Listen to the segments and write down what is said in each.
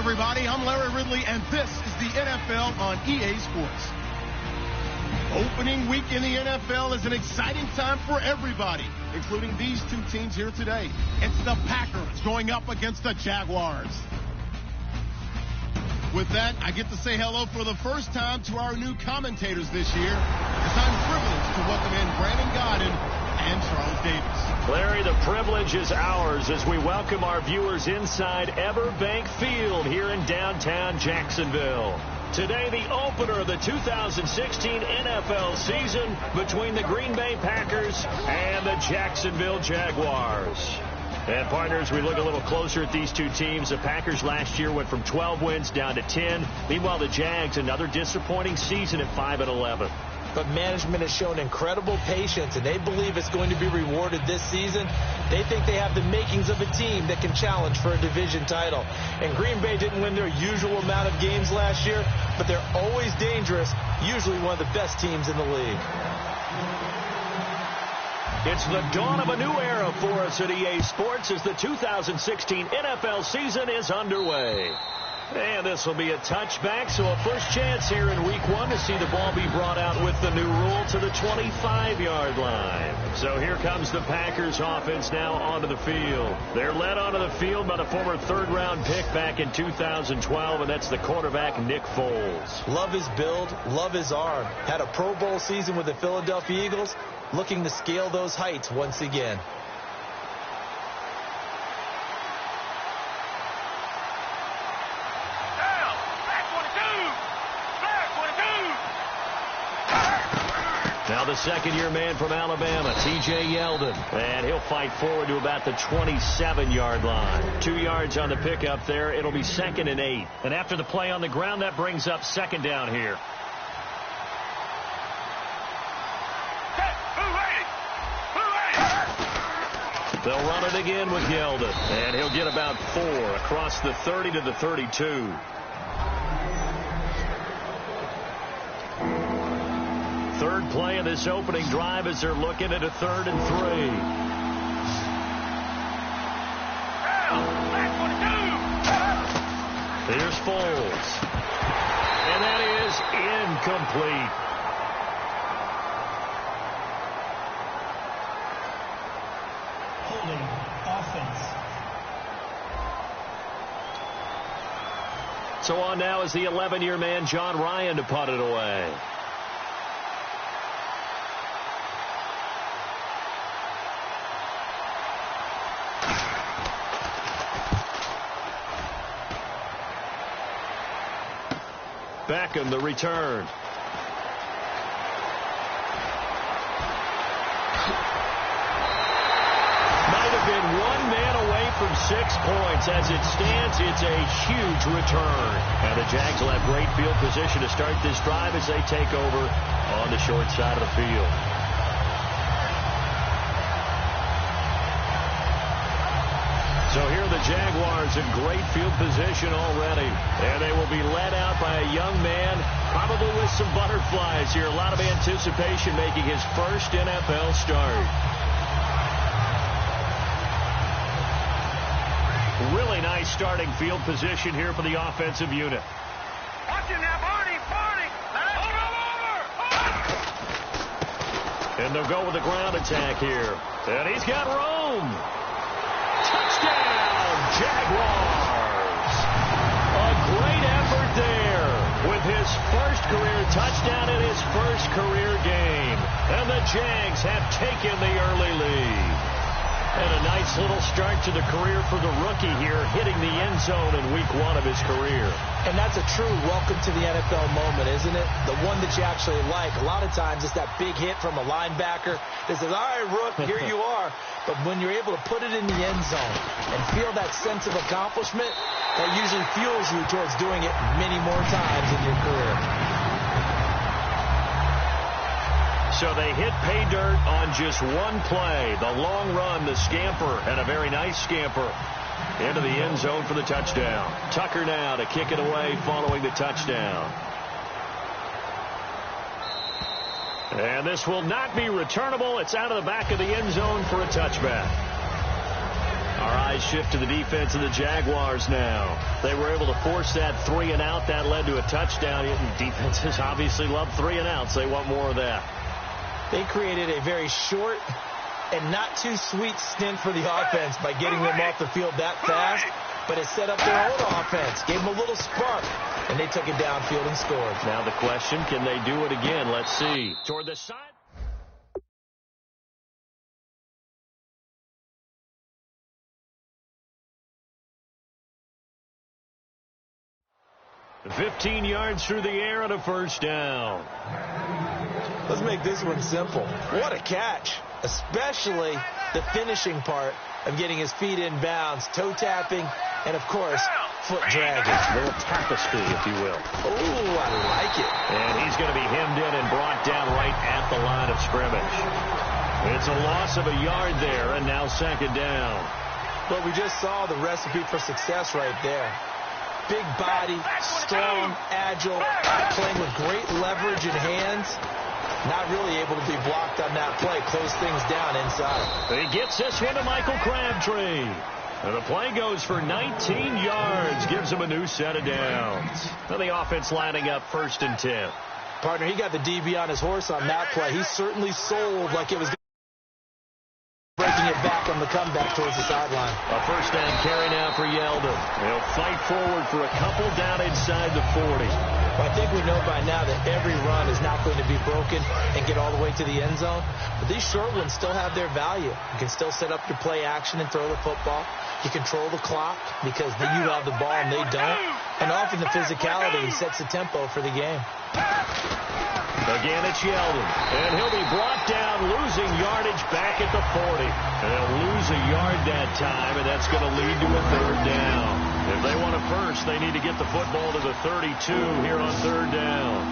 everybody. I'm Larry Ridley, and this is the NFL on EA Sports. Opening week in the NFL is an exciting time for everybody, including these two teams here today. It's the Packers going up against the Jaguars. With that, I get to say hello for the first time to our new commentators this year, as I'm privileged to welcome in Brandon Godden and Charles Davis. Larry, the privilege is ours as we welcome our viewers inside Everbank Field here in downtown Jacksonville. Today, the opener of the 2016 NFL season between the Green Bay Packers and the Jacksonville Jaguars. And partners, we look a little closer at these two teams. The Packers last year went from 12 wins down to 10. Meanwhile, the Jags, another disappointing season at 5-11. But management has shown incredible patience, and they believe it's going to be rewarded this season. They think they have the makings of a team that can challenge for a division title. And Green Bay didn't win their usual amount of games last year, but they're always dangerous, usually one of the best teams in the league. It's the dawn of a new era for us at EA Sports as the 2016 NFL season is underway. And this will be a touchback, so a first chance here in week one to see the ball be brought out with the new rule to the 25-yard line. So here comes the Packers offense now onto the field. They're led onto the field by the former third-round pick back in 2012, and that's the quarterback Nick Foles. Love his build, love his arm. Had a Pro Bowl season with the Philadelphia Eagles, looking to scale those heights once again. Now the second-year man from Alabama, T.J. Yeldon. And he'll fight forward to about the 27-yard line. 2 yards on the pickup there. It'll be 2nd and 8. And after the play on the ground, that brings up second down here. They'll run it again with Yeldon. And he'll get about 4 across the 30 to the 32. Third play of this opening drive as they're looking at a 3rd and 3. Here's Foles. And that is incomplete. Holding offense. So on now is the 11-year man, John Ryan, to punt it away. Beckham, the return. Might have been one man away from 6 points. As it stands, it's a huge return. And the Jags will have great field position to start this drive as they take over on the short side of the field. So here the Jaguars in great field position already. And they will be led out by a young man, probably with some butterflies here. A lot of anticipation, making his first NFL start. Really nice starting field position here for the offensive unit. Watch it now, Barney. Hold over. And they'll go with the ground attack here. And he's got room. Touchdown, Jaguars. A great effort there with his first career touchdown in his first career game. And the Jags have taken the early lead. And a nice little start to the career for the rookie here, hitting the end zone in week 1 of his career. And that's a true welcome to the NFL moment, isn't it? The one that you actually like. A lot of times it's that big hit from a linebacker that says, all right, Rook, here you are. But when you're able to put it in the end zone and feel that sense of accomplishment, that usually fuels you towards doing it many more times in your career. So they hit pay dirt on just one play. The long run, the scamper, and a very nice scamper into the end zone for the touchdown. Tucker now to kick it away following the touchdown. And this will not be returnable. It's out of the back of the end zone for a touchback. Our eyes shift to the defense of the Jaguars now. They were able to force that 3-and-out. That led to a touchdown. Defenses obviously love 3-and-outs. They want more of that. They created a very short and not too sweet stint for the offense by getting them off the field that fast. But it set up their own offense, gave them a little spark, and they took it downfield and scored. Now the question, can they do it again? Let's see. Toward the side. The 15 yards through the air and a first down. Let's make this one simple. What a catch, especially the finishing part of getting his feet in bounds, toe tapping, and, of course, foot dragging. A little tapestry, if you will. Oh, I like it. And he's going to be hemmed in and brought down right at the line of scrimmage. It's a loss of a yard there, and now second down. But we just saw the recipe for success right there. Big body, strong, agile, playing with great leverage in hands. Not really able to be blocked on that play. Close things down inside. He gets this one to Michael Crabtree. And the play goes for 19 yards. Gives him a new set of downs. And the offense lining up 1st and 10. Partner, he got the DB on his horse on that play. He certainly sold like it was breaking it back on the comeback towards the sideline. A first down carry now for Yeldon. He'll fight forward for a couple down inside the 40. Well, I think we know by now that every run is not going to be broken and get all the way to the end zone. But these short ones still have their value. You can still set up your play action and throw the football. You control the clock because then you have the ball and they don't. And often the physicality sets the tempo for the game. Again, it's Yeldon. And he'll be brought down, losing yardage back at the 40. And they'll lose a yard that time, and that's going to lead to a third down. If they want a first, they need to get the football to the 32 here on third down.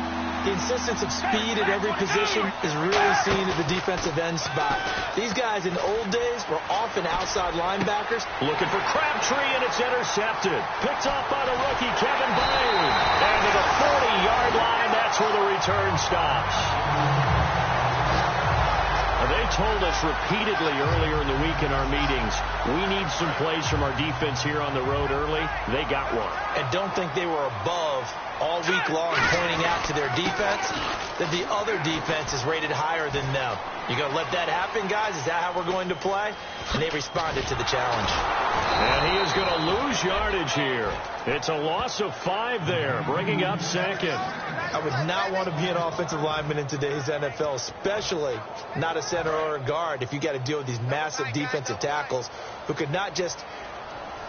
The insistence of speed at every position is really seen at the defensive end spot. These guys in the old days were often outside linebackers. Looking for Crabtree, and it's intercepted. Picked off by the rookie, Kevin Bain. And to the 40-yard line, that's where the return stops. They told us repeatedly earlier in the week in our meetings, we need some plays from our defense here on the road early. They got one. And don't think they were above all week long pointing out to their defense that the other defense is rated higher than them. You going to let that happen, guys? Is that how we're going to play? And they responded to the challenge. And he is going to lose yardage here. It's a loss of 5 there, bringing up second. I would not want to be an offensive lineman in today's NFL, especially not a center or a guard, if you got to deal with these massive defensive tackles who could not just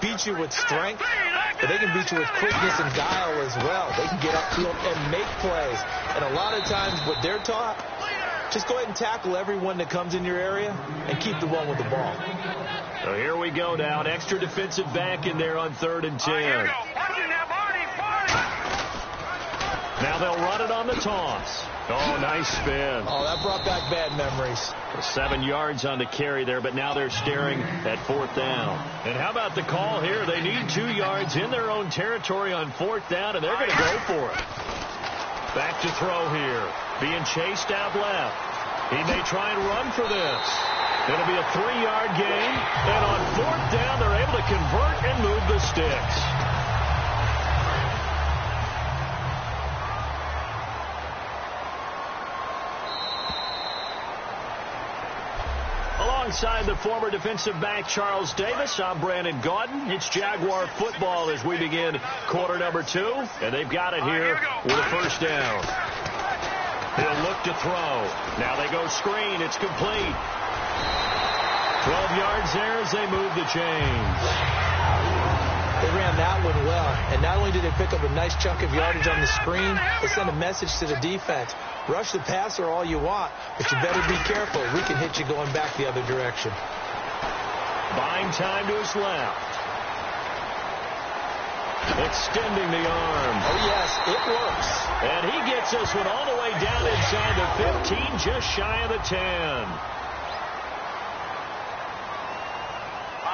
beat you with strength, but they can beat you with quickness and guile as well. They can get upfield and make plays. And a lot of times what they're taught, just go ahead and tackle everyone that comes in your area and keep the one with the ball. So here we go now. An extra defensive back in there on 3rd and 10. Now they'll run it on the toss. Oh, nice spin. Oh, that brought back bad memories. 7 yards on the carry there, but now they're staring at 4th down. And how about the call here? They need 2 yards in their own territory on 4th down, and they're going to go for it. Back to throw here. Being chased out left. He may try and run for this. It'll be a 3-yard gain. And on 4th down, they're able to convert and move the sticks. Alongside the former defensive back Charles Davis, I'm Brandon Gaudin. It's Jaguar football as we begin quarter number 2. And they've got it here with a first down. He'll look to throw. Now they go screen. It's complete. 12 yards there as they move the chains. They ran that one well. And not only did they pick up a nice chunk of yardage on the screen, they sent a message to the defense. Rush the passer all you want, but you better be careful. We can hit you going back the other direction. Buying time to his left. Extending the arm. Oh, yes, it works. And he gets this one all the way down inside the 15, just shy of the 10.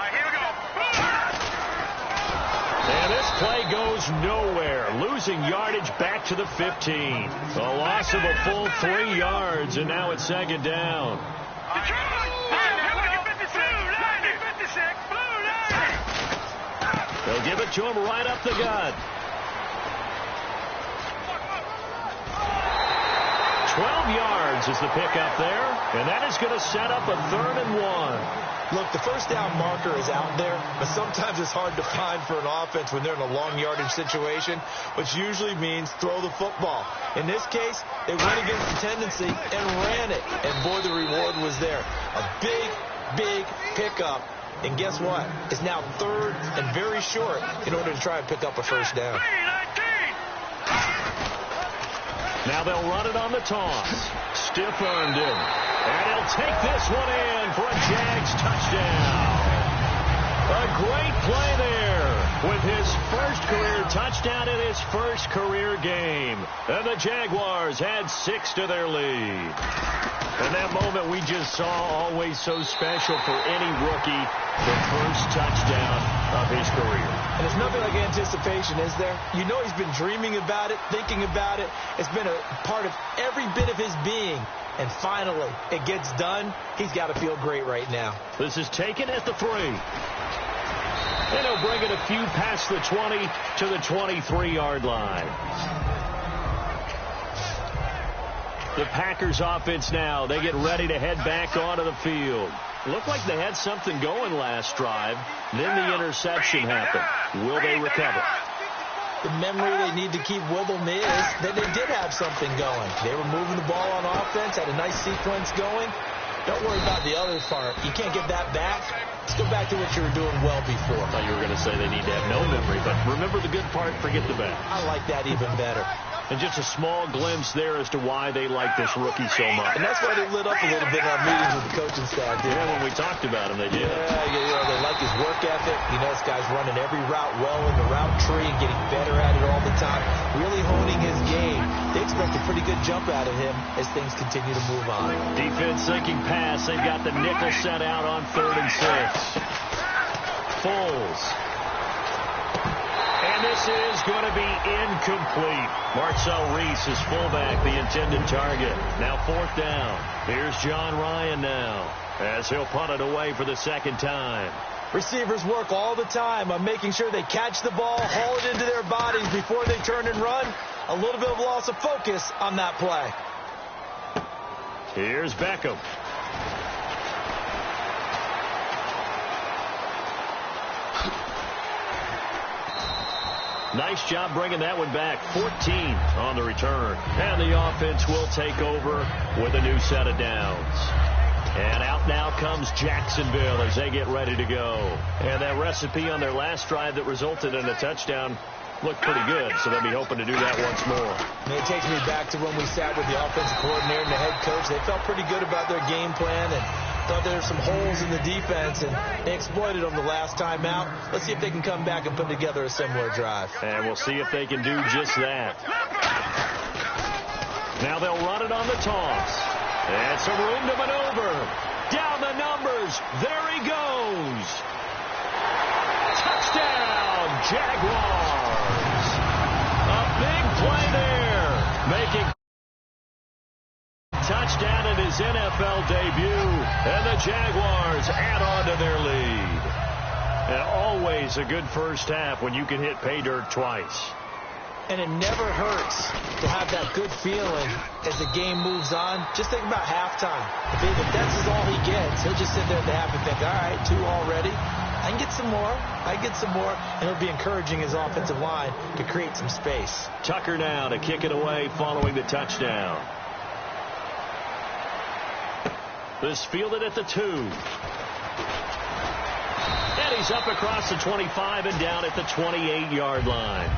Here we go. And this play goes nowhere. Losing yardage back to the 15. A loss of a full 3 yards, and now it's second down. They'll give it to him right up the gut. 12 yards is the pickup there, and that is going to set up a 3rd and 1. Look, the first down marker is out there, but sometimes it's hard to find for an offense when they're in a long yardage situation, which usually means throw the football. In this case, they went against the tendency and ran it, and boy, the reward was there. A big pickup, and guess what? It's now 3rd and very short in order to try and pick up a first down. Now they'll run it on the toss. Stiff-armed him. And he'll take this one in for a Jags touchdown. A great play there with his first career touchdown in his first career game. And the Jaguars add 6 to their lead. And that moment we just saw, always so special for any rookie, the first touchdown of his career. And it's nothing like anticipation, is there? You know he's been dreaming about it, thinking about it. It's been a part of every bit of his being. And finally, it gets done. He's got to feel great right now. This is taken at the 3. And he'll bring it a few past the 20 to the 23-yard line. The Packers offense now, they get ready to head back onto the field. Looked like they had something going last drive. Then the interception happened. Will they recover? The memory they need to keep with them is that they did have something going. They were moving the ball on offense, had a nice sequence going. Don't worry about the other part. You can't get that back. Let's go back to what you were doing well before. I thought you were going to say they need to have no memory, but remember the good part, forget the bad. I like that even better. And just a small glimpse there as to why they like this rookie so much. And that's why they lit up a little bit in our meetings with the coaching staff. Yeah, when we talked about him, they did. Yeah, they like his work ethic. You know, this guy's running every route well in the route tree and getting better at it all the time. Really honing his game. They expect a pretty good jump out of him as things continue to move on. Defense sinking pass. They've got the nickel set out on 3rd and 6. Foles. And this is going to be incomplete. Marcel Reese is fullback, the intended target. Now 4th down. Here's John Ryan now as he'll punt it away for the 2nd time. Receivers work all the time on making sure they catch the ball, haul it into their bodies before they turn and run. A little bit of loss of focus on that play. Here's Beckham. Nice job bringing that one back. 14 on the return. And the offense will take over with a new set of downs. And out now comes Jacksonville as they get ready to go. And that recipe on their last drive that resulted in a touchdown looked pretty good, so they'll be hoping to do that once more. And it takes me back to when we sat with the offensive coordinator and the head coach. They felt pretty good about their game plan and thought there were some holes in the defense, and they exploited them the last time out. Let's see if they can come back and put together a similar drive. And we'll see if they can do just that. Now they'll run it on the toss. And some room to maneuver. Down the numbers. There he goes. Touchdown, Jaguars. A big play there. Making touchdown in his NFL debut. And the Jaguars add on to their lead. And always a good first half when you can hit pay dirt twice. And it never hurts to have that good feeling as the game moves on. Just think about halftime. If that's all he gets, he'll just sit there at the half and think, all right, 2 already. I can get some more. I can get some more. And he'll be encouraging his offensive line to create some space. Tucker now to kick it away following the touchdown. This fielded at the 2. And he's up across the 25 and down at the 28-yard line.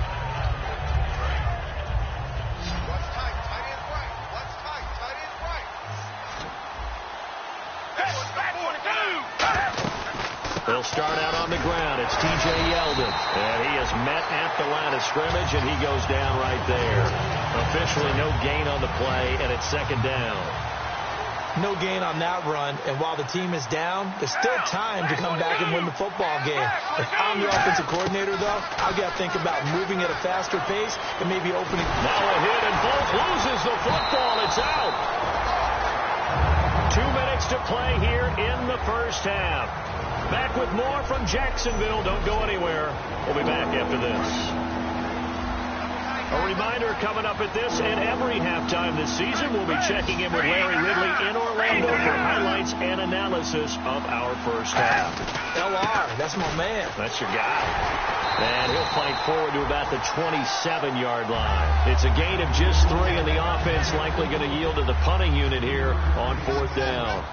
They'll start out on the ground. It's T.J. Yeldon. And he is met at the line of scrimmage, and he goes down right there. Officially no gain on the play, and it's 2nd down. No gain on that run, and while the team is down, there's still time to come back and win the football game. If I'm the offensive coordinator, though, I've got to think about moving at a faster pace and maybe opening. Now a hit, and Bolt loses the football. It's out. 2 minutes to play here in the first half. Back with more from Jacksonville. Don't go anywhere. We'll be back after this. A reminder coming up at this and every halftime this season, we'll be checking in with Larry Ridley in Orlando for highlights and analysis of our first half. LR, that's my man. That's your guy. And he'll fight forward to about the 27-yard line. It's a gain of just 3, and the offense likely going to yield to the punting unit here on 4th down.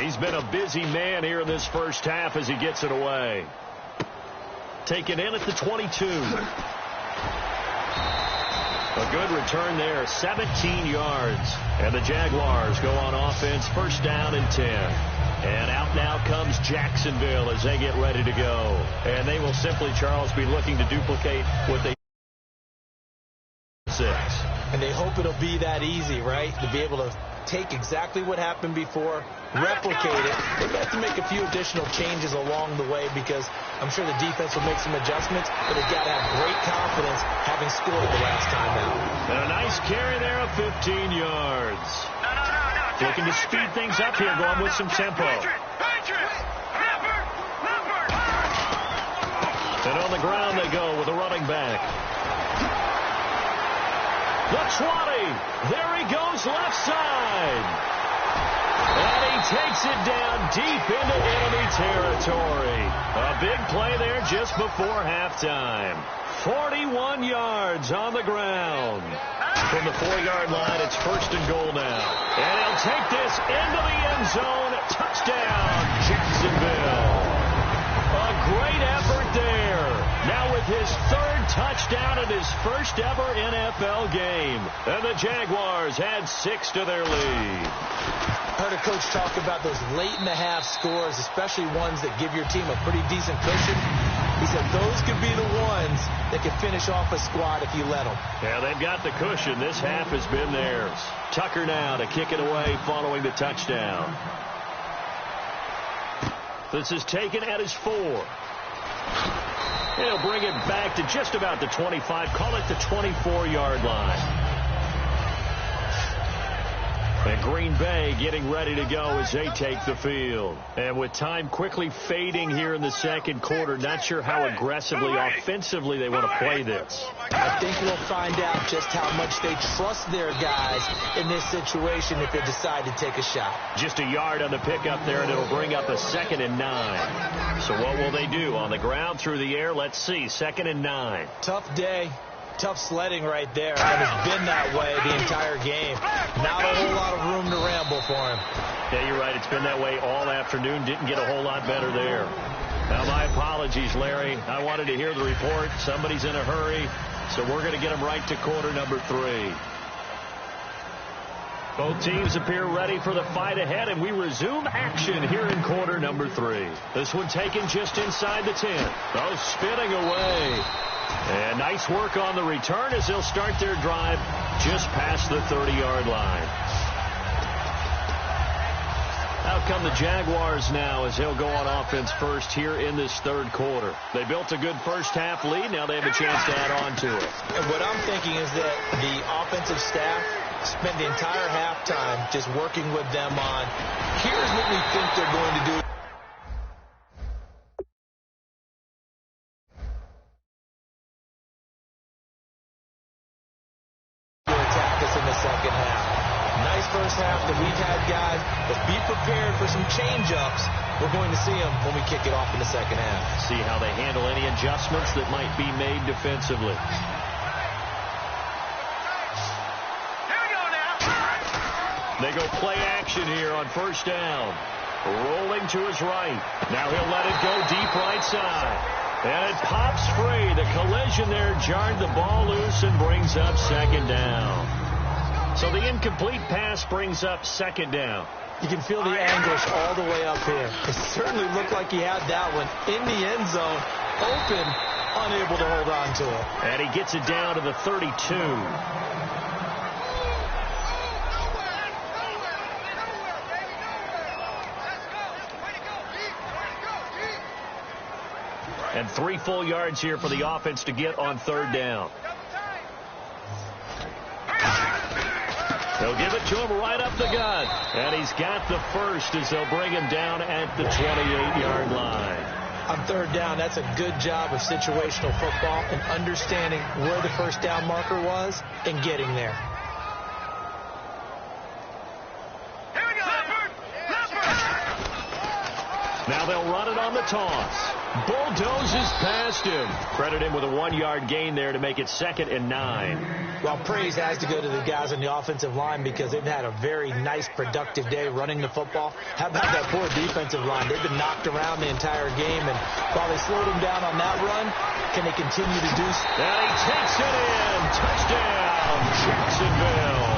He's been a busy man here in this first half as he gets it away. Taken in at the 22. A good return there, 17 yards. And the Jaguars go on offense, 1st down and 10. And out now comes Jacksonville as they get ready to go. And they will simply, Charles, be looking to duplicate what they 6. And they hope it'll be that easy, right? To be able to take exactly what happened before, replicate it. They're going to have to make a few additional changes along the way because I'm sure the defense will make some adjustments, but they've got to have great confidence having scored the last time out. And a nice carry there of 15 yards. Looking to speed things up here, going with some tempo. And on the ground they go with a running back. The 20. There he goes left side. And he takes it down deep into enemy territory. A big play there just before halftime. 41 yards on the ground. From the 4-yard line, it's 1st and goal now. And he'll take this into the end zone. Touchdown, Jacksonville. A great effort there. Now with his 3rd touchdown in his first ever NFL game. And the Jaguars add 6 to their lead. Heard a coach talk about those late-in-the-half scores, especially ones that give your team a pretty decent cushion. He said those could be the ones that can finish off a squad if you let them. Yeah, they've got the cushion. This half has been theirs. Tucker now to kick it away following the touchdown. This is taken at his 4. He'll bring it back to just about the 25. Call it the 24-yard line. And Green Bay getting ready to go as they take the field. And with time quickly fading here in the second quarter, not sure how aggressively, offensively they want to play this. I think we'll find out just how much they trust their guys in this situation if they decide to take a shot. Just a yard on the pickup there, and it'll bring up a 2nd and 9. So what will they do? On the ground, through the air? Let's see. 2nd and 9. Tough day. Tough sledding right there, and it's been that way the entire game. Not a whole lot of room to ramble for him. Yeah, you're right. It's been that way all afternoon. Didn't get a whole lot better there. Now, my apologies, Larry. I wanted to hear the report. Somebody's in a hurry, so we're going to get them right to quarter number 3. Both teams appear ready for the fight ahead, and we resume action here in quarter number 3. This one taken just inside the 10. Oh, spinning away. And nice work on the return as they'll start their drive just past the 30-yard line. Out come the Jaguars now as they'll go on offense first here in this 3rd quarter. They built a good first half lead. Now they have a chance to add on to it. And what I'm thinking is that the offensive staff spent the entire halftime just working with them on, here's what we think they're going to do. Second half. Nice first half that we've had, guys, but be prepared for some change-ups. We're going to see them when we kick it off in the second half. See how they handle any adjustments that might be made defensively. Here we go now. They go play action here on 1st down. Rolling to his right. Now he'll let it go deep right side. And it pops free. The collision there jarred the ball loose and brings up 2nd down. So the incomplete pass brings up 2nd down. You can feel the anguish all the way up here. It certainly looked like he had that one in the end zone, open, unable to hold on to it. And he gets it down to the 32. And 3 full yards here for the offense to get on 3rd down. They'll give it to him right up the gut. And he's got the first as they'll bring him down at the 28-yard line. On third down, that's a good job of situational football and understanding where the first down marker was and getting there. Here we go. Now they'll run it on the toss. Bulldozes past him. Credit him with a 1-yard gain there to make it 2nd and 9. Well, praise has to go to the guys on the offensive line because they've had a very nice, productive day running the football. How about that poor defensive line? They've been knocked around the entire game, and while they slowed them down on that run, can they continue to do so? And he takes it in. Touchdown, Jacksonville.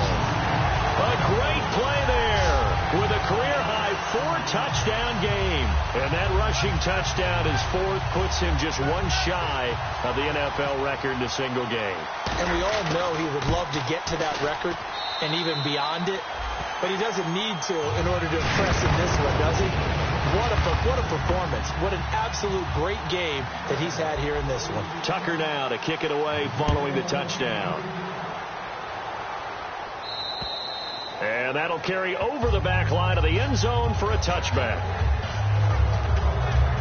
A great play there with a career-high 4-touchdown game. And that rushing touchdown, his 4th, puts him just one shy of the NFL record in a single game. And we all know he would love to get to that record and even beyond it, but he doesn't need to in order to impress in this one, does he? What a performance. What an absolute great game that he's had here in this one. Tucker now to kick it away following the touchdown. And that'll carry over the back line of the end zone for a touchback.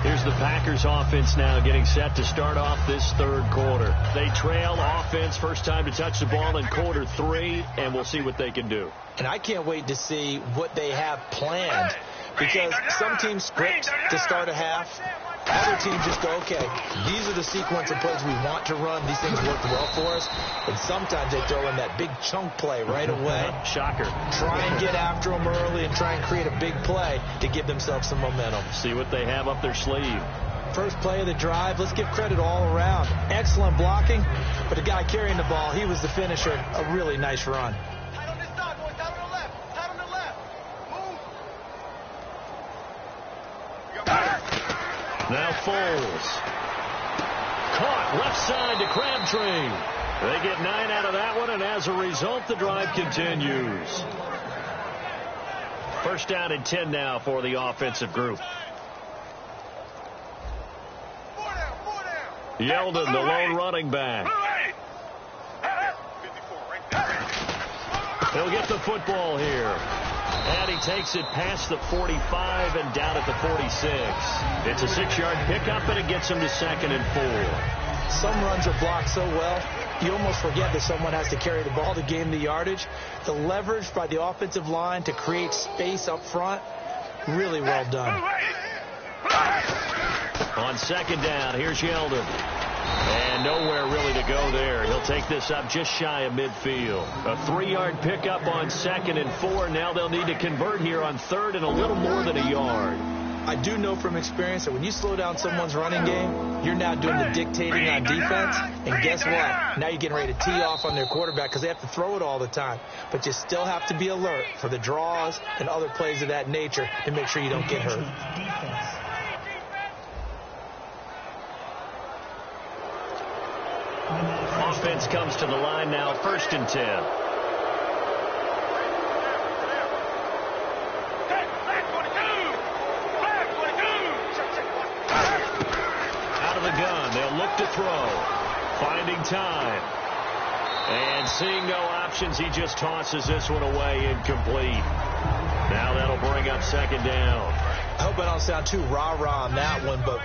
Here's the Packers offense now getting set to start off this third quarter. They trail offense, first time to touch the ball in quarter 3, and we'll see what they can do. And I can't wait to see what they have planned, because some teams script to start a half. Other teams just go, okay, these are the sequence of plays we want to run. These things work well for us. And sometimes they throw in that big chunk play right away. Shocker. Try and get after them early and try and create a big play to give themselves some momentum. See what they have up their sleeve. First play of the drive, let's give credit all around. Excellent blocking, but the guy carrying the ball, he was the finisher. A really nice run. Tight on this side, boys. Tight on the left. Tight on the left. Move. Now Foles. Caught left side to Crabtree. They get 9 out of that one, and as a result, the drive continues. First down and 10 now for the offensive group. Yeldon, the lone running back. He'll get the football here. And he takes it past the 45 and down at the 46. It's a 6-yard pickup, and it gets him to 2nd and 4. Some runs are blocked so well, you almost forget that someone has to carry the ball to gain the yardage. The leverage by the offensive line to create space up front, really well done. On 2nd down, here's Yeldon. And nowhere really to go there. He'll take this up just shy of midfield. A 3-yard pickup on 2nd and 4. Now they'll need to convert here on 3rd and a little more than a yard. I do know from experience that when you slow down someone's running game, you're now doing the dictating on defense. And guess what? Now you're getting ready to tee off on their quarterback because they have to throw it all the time. But you still have to be alert for the draws and other plays of that nature to make sure you don't get hurt. Offense comes to the line now, 1st and 10. Out of the gun, they'll look to throw. Finding time. And seeing no options, he just tosses this one away incomplete. Now that'll bring up 2nd down. I hope I don't sound too rah-rah on that one, but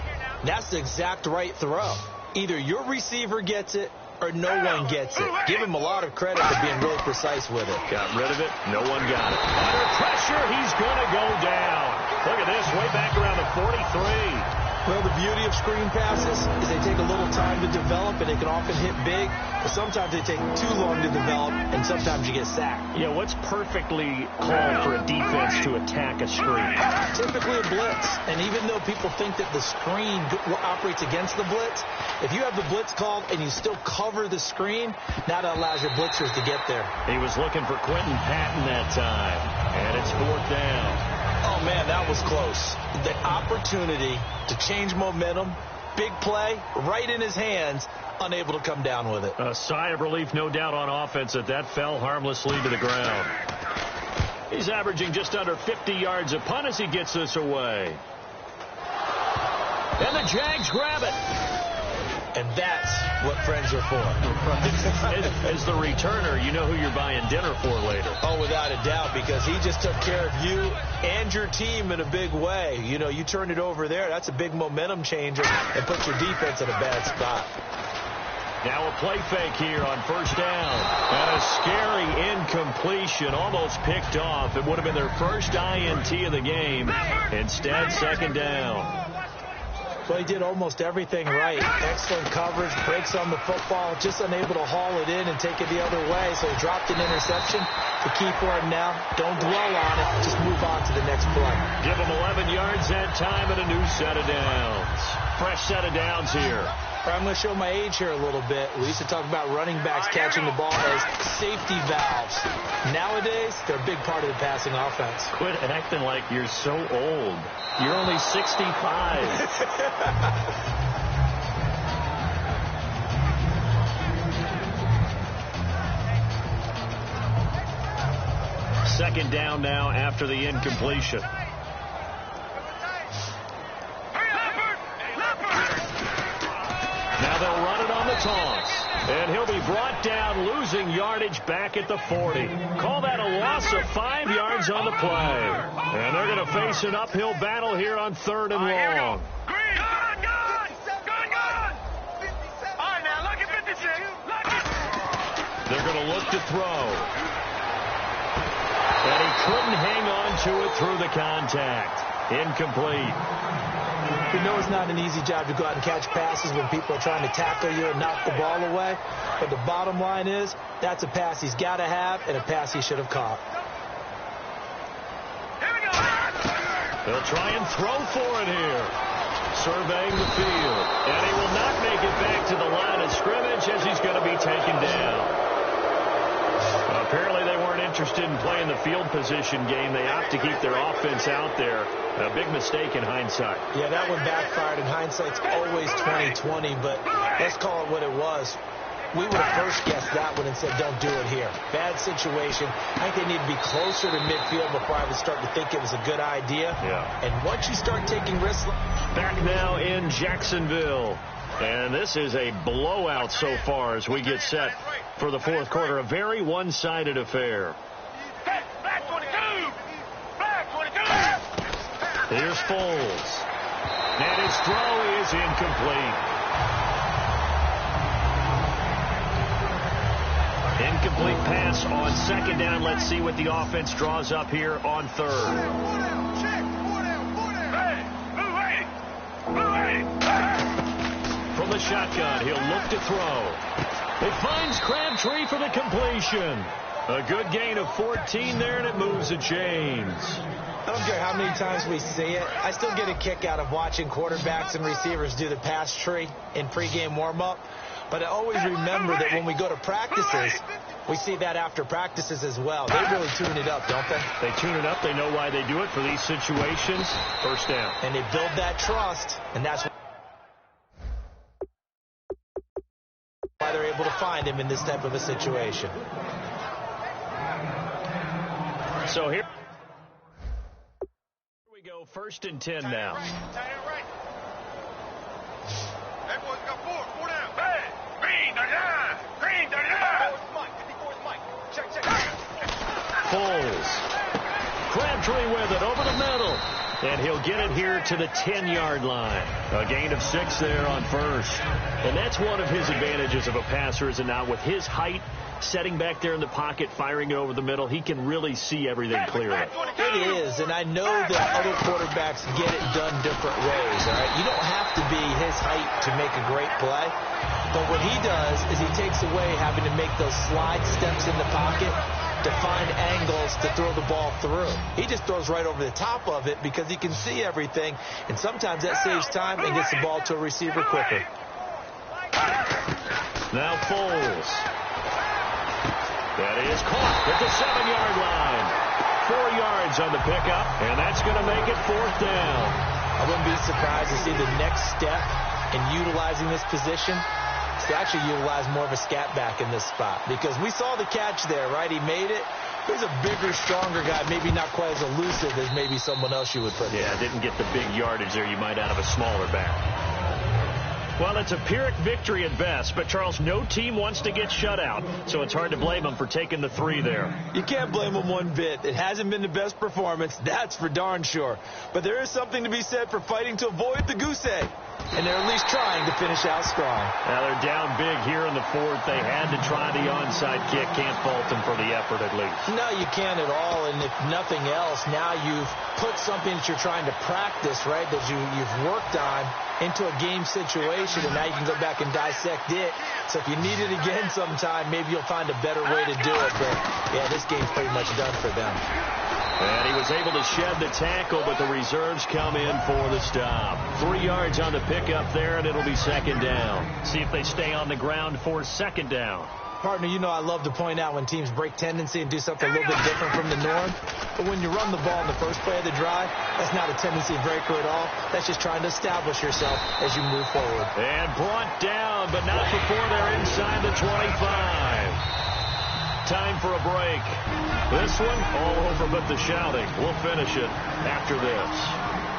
that's the exact right throw. Either your receiver gets it or no one gets it. Give him a lot of credit for being really precise with it. Got rid of it. No one got it. Under pressure, he's going to go down. Look at this, way back around the 43. Well, the beauty of screen passes is they take a little time to develop, and they can often hit big, but sometimes they take too long to develop, and sometimes you get sacked. Yeah, what's perfectly called for a defense to attack a screen? Typically a blitz, and even though people think that the screen operates against the blitz, if you have the blitz called and you still cover the screen, now that allows your blitzers to get there. He was looking for Quentin Patton that time, and it's 4th down. Oh, man, that was close. The opportunity to change momentum, big play, right in his hands, unable to come down with it. A sigh of relief, no doubt, on offense that fell harmlessly to the ground. He's averaging just under 50 yards a punt as he gets this away. And the Jags grab it. And that's what friends are for. As the returner, you know who you're buying dinner for later. Oh, without a doubt, because he just took care of you and your team in a big way. You know, you turn it over there, that's a big momentum changer and puts your defense in a bad spot. Now a play fake here on first down. And a scary incompletion, almost picked off. It would have been their first INT of the game. Instead, second down. Well, he did almost everything right. Excellent coverage, breaks on the football, just unable to haul it in and take it the other way. So he dropped an interception. The key for him now, don't dwell on it. Just move on to the next play. Give him 11 yards that time and a new set of downs. Fresh set of downs here. I'm going to show my age here a little bit. We used to talk about running backs catching the ball as safety valves. Nowadays, they're a big part of the passing offense. Quit acting like you're so old. You're only 65. Second down now after the incompletion. Now they'll run it on the toss. And he'll be brought down, losing yardage back at the 40. Call that a loss of 5 yards on the play. And they're going to face an uphill battle here on third and long. They're going to look to throw. And he couldn't hang on to it through the contact. Incomplete. We know it's not an easy job to go out and catch passes when people are trying to tackle you and knock the ball away. But the bottom line is, that's a pass he's got to have and a pass he should have caught. They'll try and throw for it here. Surveying the field. And he will not make it back to the line of scrimmage as he's going to be taken down. Apparently they weren't interested in playing the field position game. They opt to keep their offense out there. A big mistake in hindsight. Yeah, that one backfired. In hindsight's always 20/20, but let's call it what it was. We would have first guessed that one and said, don't do it here. Bad situation. I think they need to be closer to midfield before I would start to think it was a good idea. Yeah. And once you start taking risks... Back now in Jacksonville. And this is a blowout so far as we get set for the fourth quarter. A very one-sided affair. Back 22! Back 22! Here's Foles. And his throw is incomplete. Incomplete pass on second down. Let's see what the offense draws up here on third. From the shotgun, he'll look to throw. It finds Crabtree for the completion. A good gain of 14 there, and it moves the chains. I don't care how many times we see it. I still get a kick out of watching quarterbacks and receivers do the pass tree in pregame warm-up. But I always remember that when we go to practices, we see that after practices as well. They really tune it up, don't they? They tune it up. They know why they do it for these situations. First down. And they build that trust, and that's why they're able to find him in this type of a situation. So here we go, 1st and 10 now. Everyone's got four down. Hey, green, they're down. Green, they're down. 54's Mike. Check. Foles. Crabtree with it over the middle. And he'll get it here to the 10-yard line. A gain of 6 there on first. And that's one of his advantages of a passer, is it not? With his height, setting back there in the pocket, firing it over the middle, he can really see everything clearly. It is, and I know that other quarterbacks get it done different ways, all right? You don't have to be his height to make a great play. But what he does is he takes away having to make those slide steps in the pocket to find angles to throw the ball through. He just throws right over the top of it because he can see everything, and sometimes that saves time and gets the ball to a receiver quicker. Now Foles. That is caught at the 7-yard line. 4 yards on the pickup, and that's going to make it 4th down. I wouldn't be surprised to see the next step in utilizing this position is to actually utilize more of a scat back in this spot, because we saw the catch there, right? He made it. He's a bigger, stronger guy, maybe not quite as elusive as maybe someone else you would put there. Yeah, didn't get the big yardage there you might out of a smaller back. Well, it's a Pyrrhic victory at best, but, Charles, no team wants to get shut out, so it's hard to blame them for taking the 3 there. You can't blame them one bit. It hasn't been the best performance, that's for darn sure. But there is something to be said for fighting to avoid the goose egg, and they're at least trying to finish out strong. Now, they're down big here in the 4th. They had to try the onside kick. Can't fault them for the effort, at least. No, you can't at all, and if nothing else, now you've put something that you're trying to practice, right, that you've worked on into a game situation, and now you can go back and dissect it. So if you need it again sometime, maybe you'll find a better way to do it. But, yeah, this game's pretty much done for them. And he was able to shed the tackle, but the reserves come in for the stop. 3 yards on the pickup there, and it'll be 2nd down. See if they stay on the ground for 2nd down. Partner, you know I love to point out when teams break tendency and do something a little bit different from the norm. But when you run the ball in the first play of the drive, that's not a tendency breaker at all. That's just trying to establish yourself as you move forward. And brought down, but not before they're inside the 25. Time for a break. This one, all over but the shouting. We'll finish it after this.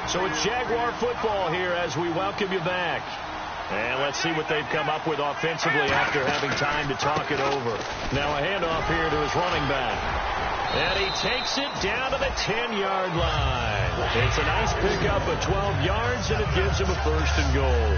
So it's Jaguar football here as we welcome you back. And let's see what they've come up with offensively after having time to talk it over. Now a handoff here to his running back. And he takes it down to the 10-yard line. It's a nice pickup of 12 yards, and it gives him a 1st and goal.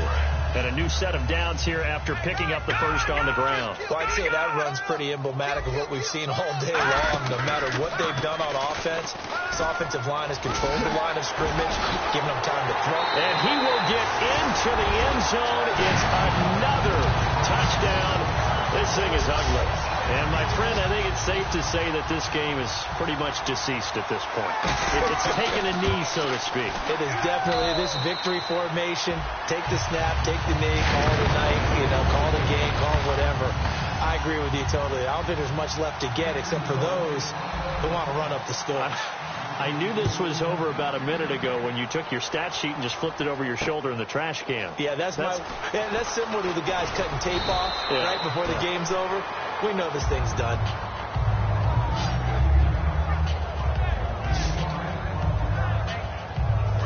And a new set of downs here after picking up the 1st on the ground. Well, I'd say that run's pretty emblematic of what we've seen all day long. No matter what they've done on offense, this offensive line has controlled the line of scrimmage, giving them time to throw. And he will get into the end zone. It's another touchdown. This thing is ugly. And, my friend, I think it's safe to say that this game is pretty much deceased at this point. It's taken a knee, so to speak. It is definitely this victory formation. Take the snap, take the knee, call it a night, call it a game, call it whatever. I agree with you totally. I don't think there's much left to get except for those who want to run up the score. I knew this was over about a minute ago when you took your stat sheet and just flipped it over your shoulder in the trash can. Yeah, that's similar to the guys cutting tape off right before the game's over. We know this thing's done.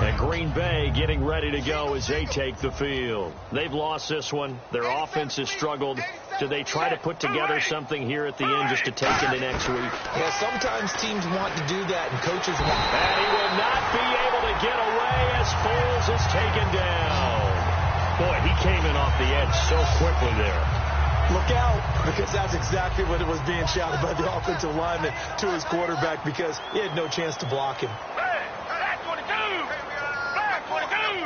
And Green Bay getting ready to go as they take the field. They've lost this one. Their offense has struggled. Do they try to put together something here at the end just to take into next week? Yeah, sometimes teams want to do that, and coaches want. And he will not be able to get away as Foles is taken down. Boy, he came in off the edge so quickly there. Look out, because that's exactly what it was being shouted by the offensive lineman to his quarterback, because he had no chance to block him. Hey, that's what it do. That's what it do.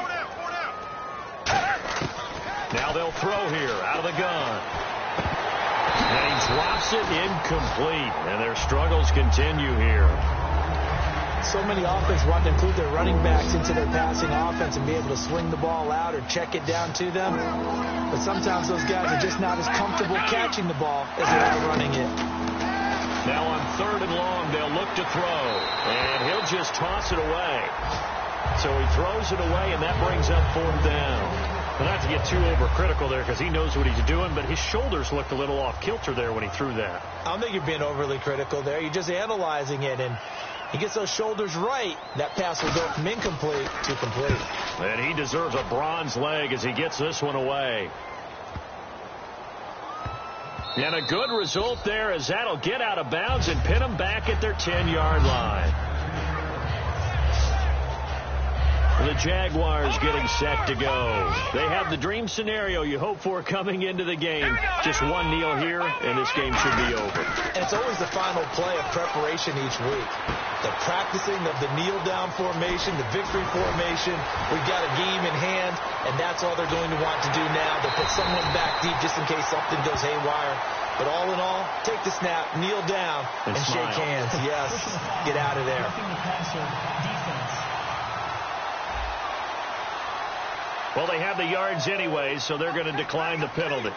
Now they'll throw here out of the gun. And he drops it incomplete, and their struggles continue here. So many offenses want to include their running backs into their passing offense and be able to swing the ball out or check it down to them. But sometimes those guys are just not as comfortable catching the ball as they are running it. Now on 3rd and long, they'll look to throw, and he'll just toss it away. So he throws it away, and that brings up 4th down. Well, not to get too overcritical there because he knows what he's doing, but his shoulders looked a little off kilter there when he threw that. I don't think you're being overly critical there. You're just analyzing it, and he gets those shoulders right. That pass will go from incomplete to complete. And he deserves a bronze leg as he gets this one away. And a good result there as that'll get out of bounds and pin them back at their 10-yard line. The Jaguars getting set to go. They have the dream scenario you hope for coming into the game. Just one kneel here, and this game should be over. And it's always the final play of preparation each week. The practicing of the kneel-down formation, the victory formation. We've got a game in hand, and that's all they're going to want to do now. They'll put someone back deep just in case something goes haywire. But all in all, take the snap, kneel down, and shake hands. Yes, get out of there. Well, they have the yards anyway, so they're going to decline the penalty.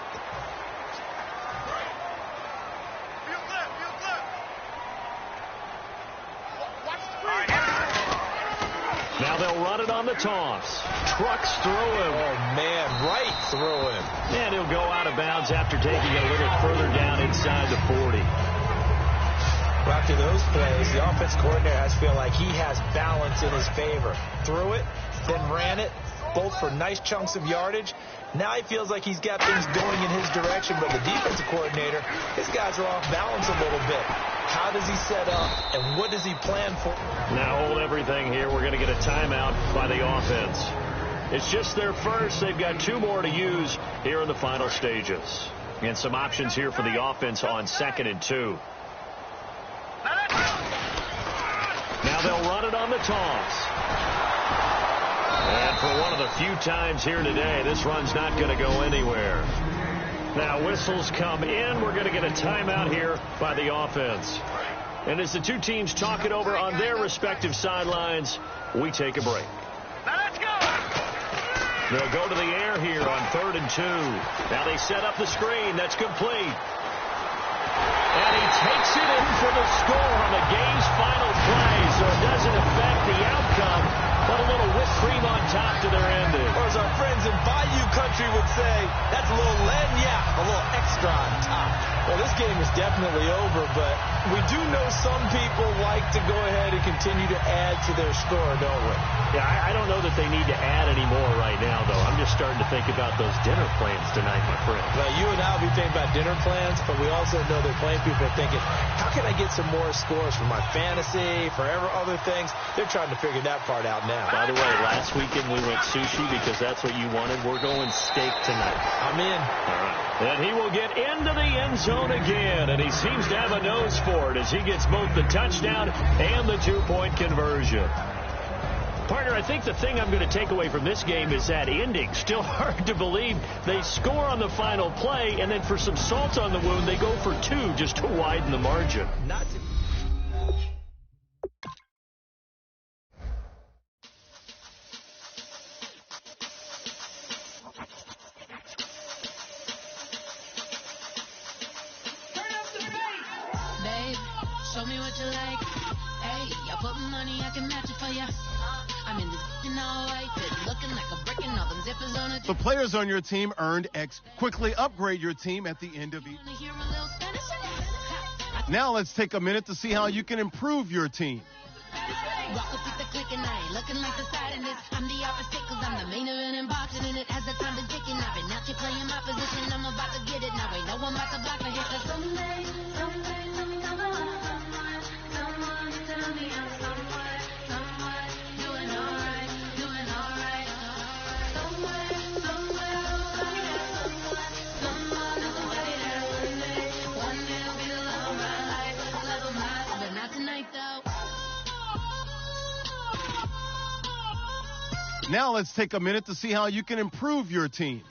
Now they'll run it on the toss. Trucks through him. Oh, man, right through him. And he'll go out of bounds after taking it a little further down inside the 40. Well, after those plays, the offense coordinator has to feel like he has balance in his favor. Threw it, then ran it, both for nice chunks of yardage. Now he feels like he's got things going in his direction, but the defensive coordinator, his guys are off balance a little bit. How does he set up, and what does he plan for? Now hold everything here. We're going to get a timeout by the offense. It's just their first. They've got 2 more to use here in the final stages. And some options here for the offense on 2nd and 2. Now they'll run it on the toss. And for one of the few times here today, this run's not going to go anywhere. Now whistles come in. We're going to get a timeout here by the offense. And as the two teams talk it over on their respective sidelines, we take a break. Let's go! They'll go to the air here on 3rd and 2. Now they set up the screen. That's complete. And he takes it in for the score on the game's final play, so it doesn't affect the outcome, but a little whipped cream on top to their ending. Or as our friends in Bayou Country would say, that's a little lagniappe, a little extra on top. Well, this game is definitely over, but we do know some people like to go ahead and continue to add to their score, don't we? Yeah, I don't know that they need to add any more right now, though. I'm just starting to think about those dinner plans tonight, my friend. Well, you and I will be thinking about dinner plans, but we also know that plenty of people are thinking, how can I get some more scores for my fantasy, for other things? They're trying to figure that part out now. By the way, last weekend we went sushi because that's what you wanted. We're going steak tonight. I'm in. All right. And he will get into the end zone again, and he seems to have a nose for it as he gets both the touchdown and the 2-point conversion. Partner, I think the thing I'm going to take away from this game is that ending. Still hard to believe they score on the final play, and then for some salt on the wound, they go for 2 just to widen the margin. Babe, show me what you like. Hey, I put money, I can match it for ya. I'm in this all white, looking like a brick and all them zippers on it. The players on your team earned X. Quickly upgrade your team at the end of each. Now let's take a minute to see how you can improve your team. Rock up with the click and I ain't looking like the side in this. I'm the opposite cause I'm the main event in boxing and it has the time been ticking. I've been out here playing my position. I'm about to get it now. Ain't no one about to block me here cause someday let me come along. Someone tell me I'm someone doing alright. Somewhere someone is waiting one day will be the love of my life, but not tonight though. Now let's take a minute to see how you can improve your team.